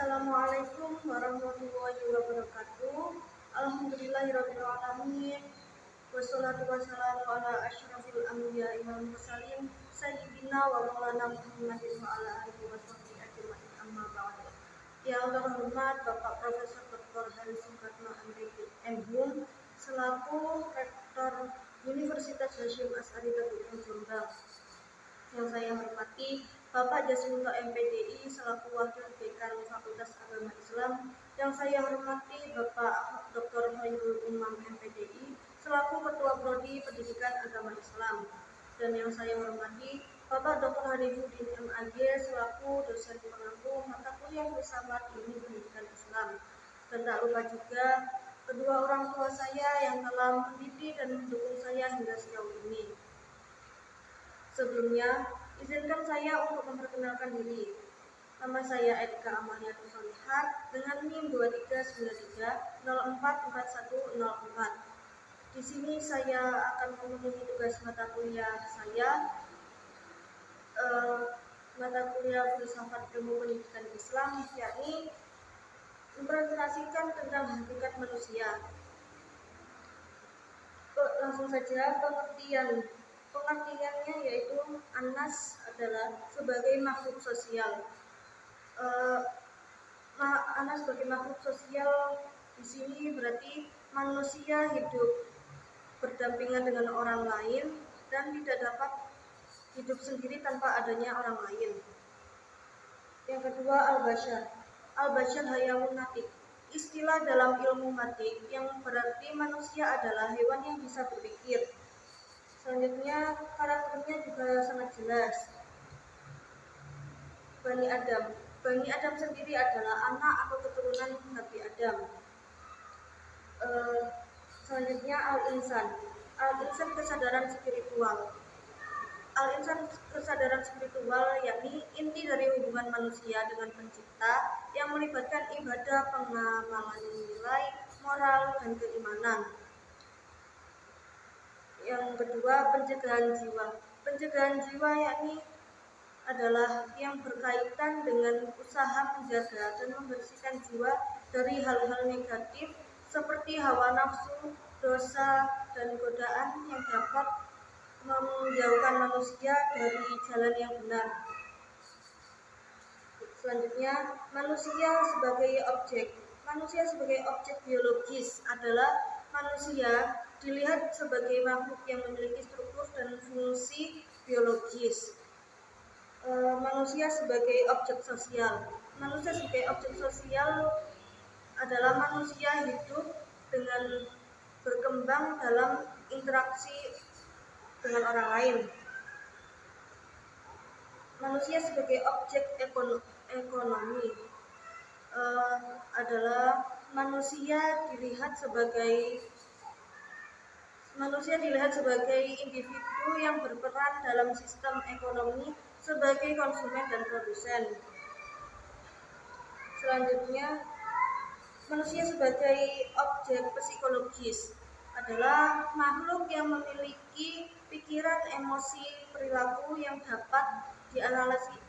Assalamualaikum warahmatullahi wabarakatuh. Alhamdulillahirabbil alamin. Wassalatu wassalamu ala asyrafil anbiya'i wal mursalin sayyidina wa maulana Muhammadin wa ala alihi washabbihi ajmain, amma ba'd. Yang terhormat Bapak Profesor Dr. Haris Soekarno MHum selaku Rektor Universitas Hasyim Asy'ari Tauhid Jombang. Yang saya hormati Bapak Jasminto MPDI selaku Wakil Dekan Fakultas Agama Islam. Yang saya hormati Bapak Dr. Khairul Umam MPDI selaku Ketua Prodi Pendidikan Agama Islam. Dan yang saya hormati Bapak Dr. Harifuddin MAG selaku dosen pengampu mata kuliah filsafat ilmu pendidikan Islam. Dan tak lupa juga kedua orang tua saya yang telah mendidik dan mendukung saya hingga sejauh ini. Sebelumnya, izinkan saya untuk memperkenalkan diri. Nama saya Edka Amalia Tusolihat dengan NIM 2393044104. Di sini saya akan memenuhi tugas mata kuliah saya, mata kuliah filsafat ilmu pendidikan Islam, yakni mempresentasikan tentang hakikat manusia. Langsung saja pengertiannya yaitu Anas adalah sebagai makhluk sosial. Anas sebagai makhluk sosial di sini berarti manusia hidup berdampingan dengan orang lain dan tidak dapat hidup sendiri tanpa adanya orang lain. Yang kedua, al-bashar. Al-bashar hayawan natik. Istilah dalam ilmu mantik yang berarti manusia adalah hewan yang bisa berpikir. Selanjutnya, karakternya juga sangat jelas. Bani Adam. Bani Adam sendiri adalah anak atau keturunan Nabi Adam. Selanjutnya, al-insan. Al-insan kesadaran spiritual. Al-insan kesadaran spiritual yakni inti dari hubungan manusia dengan pencipta yang melibatkan ibadah, pengamalan nilai, moral, dan keimanan. Yang kedua, pencegahan jiwa. Pencegahan jiwa yakni adalah yang berkaitan dengan usaha menjaga dan membersihkan jiwa dari hal-hal negatif seperti hawa nafsu, dosa, dan godaan yang dapat menjauhkan manusia dari jalan yang benar. Selanjutnya, manusia sebagai objek. Manusia sebagai objek biologis adalah manusia dilihat sebagai makhluk yang memiliki struktur dan fungsi biologis. Manusia sebagai objek sosial. Manusia sebagai objek sosial adalah manusia hidup dengan berkembang dalam interaksi dengan orang lain. Manusia sebagai objek ekonomi adalah manusia dilihat sebagai individu yang berperan dalam sistem ekonomi sebagai konsumen dan produsen. Selanjutnya, manusia sebagai objek psikologis adalah makhluk yang memiliki pikiran, emosi, perilaku yang dapat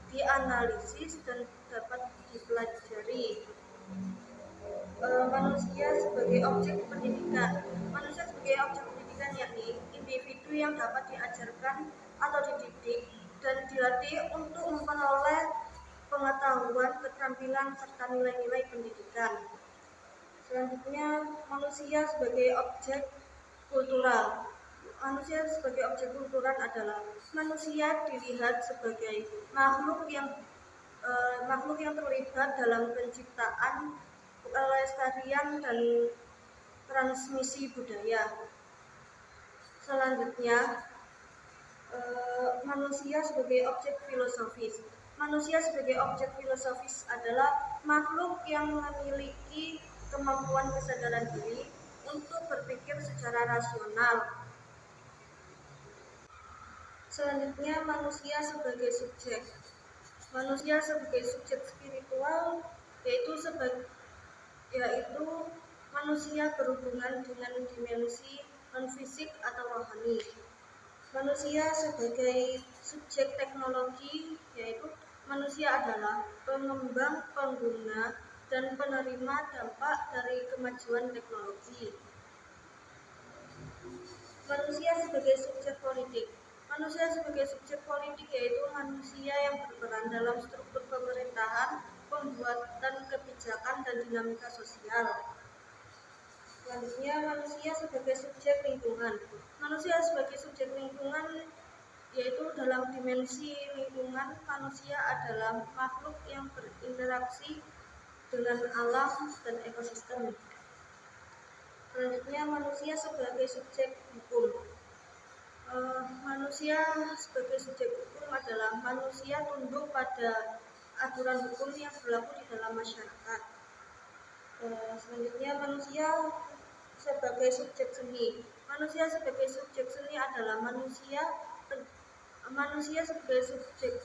dianalisis dan dapat dipelajari. Manusia sebagai objek pendidikan. Manusia sebagai objek pendidikan yakni individu yang dapat diajarkan atau dididik dan dilatih untuk memperoleh pengetahuan, keterampilan, serta nilai-nilai pendidikan. Selanjutnya, manusia sebagai objek kultural. Manusia sebagai objek kultural adalah manusia dilihat sebagai makhluk yang terlibat dalam penciptaan, pelestarian, dan transmisi budaya. Selanjutnya, manusia sebagai objek filosofis. Manusia sebagai objek filosofis adalah makhluk yang memiliki kemampuan kesadaran diri untuk berpikir secara rasional. Selanjutnya, manusia sebagai subjek. Manusia sebagai subjek spiritual yaitu manusia berhubungan dengan dimensi non-fisik atau rohani. Manusia sebagai subjek teknologi yaitu manusia adalah pengembang, pengguna, dan penerima dampak dari kemajuan teknologi. Manusia sebagai subjek politik. Manusia sebagai subjek politik yaitu manusia yang berperan dalam struktur pemerintahan, pembuatan kebijakan, dan dinamika sosial. Selanjutnya, manusia sebagai subjek lingkungan. Manusia sebagai subjek lingkungan yaitu dalam dimensi lingkungan, manusia adalah makhluk yang berinteraksi dengan alam dan ekosistem. Selanjutnya, manusia sebagai subjek hukum. Manusia sebagai subjek hukum adalah manusia tunduk pada aturan hukum yang berlaku di dalam masyarakat. Selanjutnya, manusia sebagai subjek seni. Manusia sebagai subjek seni adalah manusia sebagai subjek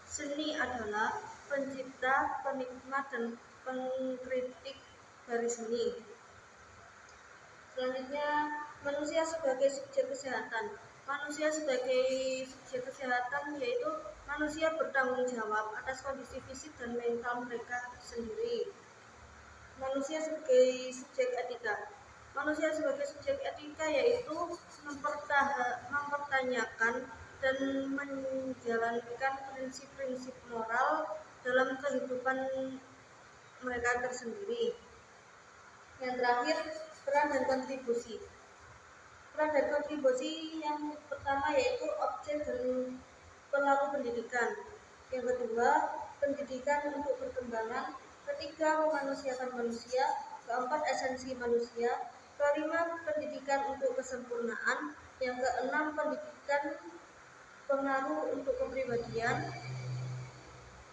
seni adalah pencipta, penikmat, dan pengkritik dari seni. Selanjutnya, manusia sebagai subjek kesehatan. Manusia sebagai subjek kesehatan yaitu manusia bertanggung jawab atas kondisi fisik dan mental mereka sendiri. Manusia sebagai subjek etika. Manusia sebagai subjek etika yaitu mempertanyakan dan menjalankan prinsip-prinsip moral dalam kehidupan mereka tersendiri. Yang terakhir, peran dan kontribusi. Peran dan kontribusi yang pertama yaitu objek dan pelaku pendidikan. Yang kedua, pendidikan untuk perkembangan. Ketiga, memanusiakan manusia. Keempat, esensi manusia. Kelima, pendidikan untuk kesempurnaan. Yang keenam, pendidikan pengaruh untuk kepribadian.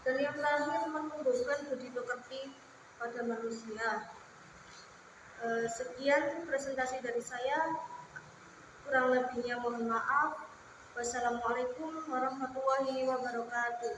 Dan yang terakhir, menumbuhkan budi pekerti pada manusia. Sekian presentasi dari saya. Kurang lebihnya mohon maaf. Wassalamualaikum warahmatullahi wabarakatuh.